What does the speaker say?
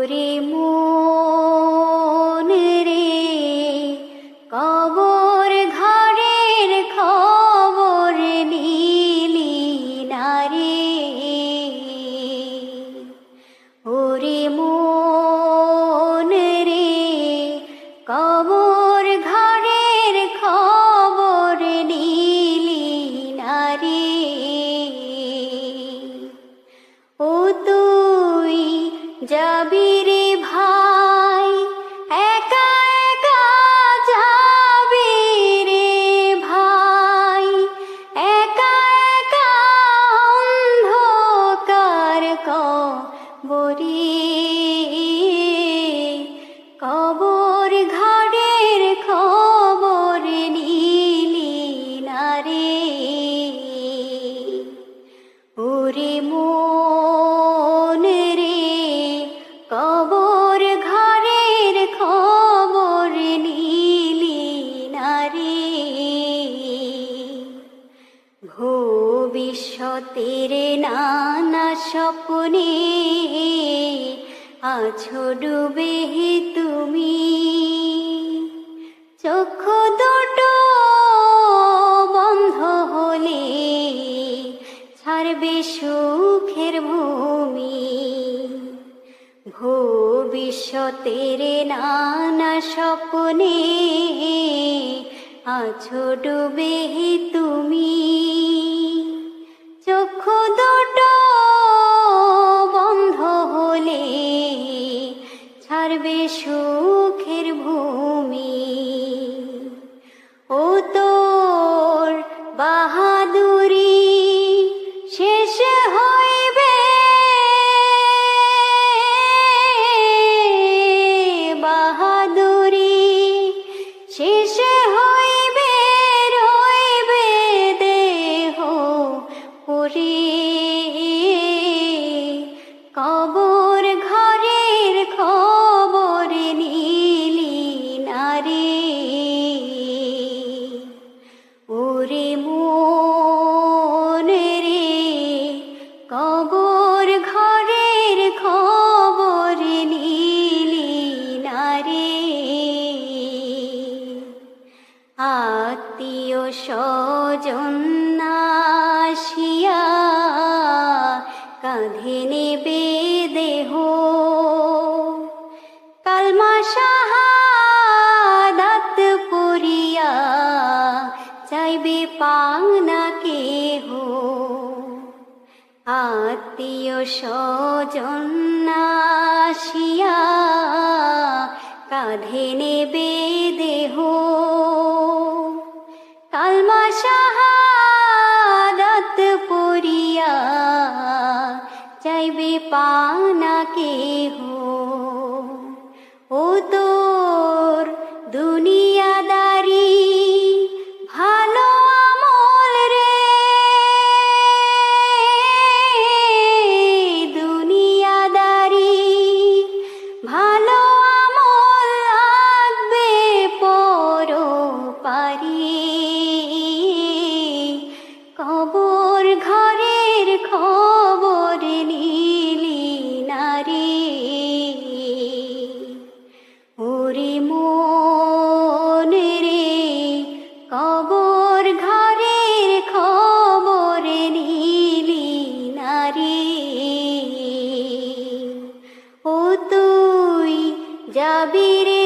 ওরে মন রে, কবর ঘরের খবর নিলি না রে। ওরে মন রে, কবর ঘরের খবর নিলি না রে। ও তুই যাবি রে ভাই, একা একা যাবি রে ভাই, একা একা অন্ধকার কবরে। কবর ঘরের খবর নিলি না রে। ওরে মন রে, কবর ঘরের খবর নিলি না রে। ভবিষ্যতের নানা স্বপ্নে আছো ডুবে তুমি, চক্ষু দুটো বন্ধ হলে ছাড়বে সুখের ভূমি। ভবিষ্যতের নানা স্বপ্নে আছো ডুবে তুমি, চক্ষু দুটো বন্ধ হলে ছাড়বে সুখের ভূমি। ও তোর বাহাদুরি শেষ হইবে, বাহাদুরি শেষ হইবে, রইবে দেহ পড়ে। কবর ঘরের খবর নিলি না রে। ওরে মন রে, কবর ঘরের খবর নিলি না রে। আত্মীয় স্বজন আসিয়া কাঁধে নেবে দেহ, কালমা শাহাদাত পড়িয়া চাইবে পাওনা কেহ। আত্মীয় স্বজন আসিয়া কাঁধে নেবে দেহ, কালমা শাহাদাত পড়িয়া চাইবে পাওনা কেহ। ও তোর দুনিয়াদারি ভালো আমল রে, দুনিয়াদারি ভালো আমল লাগবে পরপারে। কবর ঘরের খবর নিলি না রে। ওরে মন রে, কবর ঘরের খবর নিলি না রে। ও তুই যাবি রে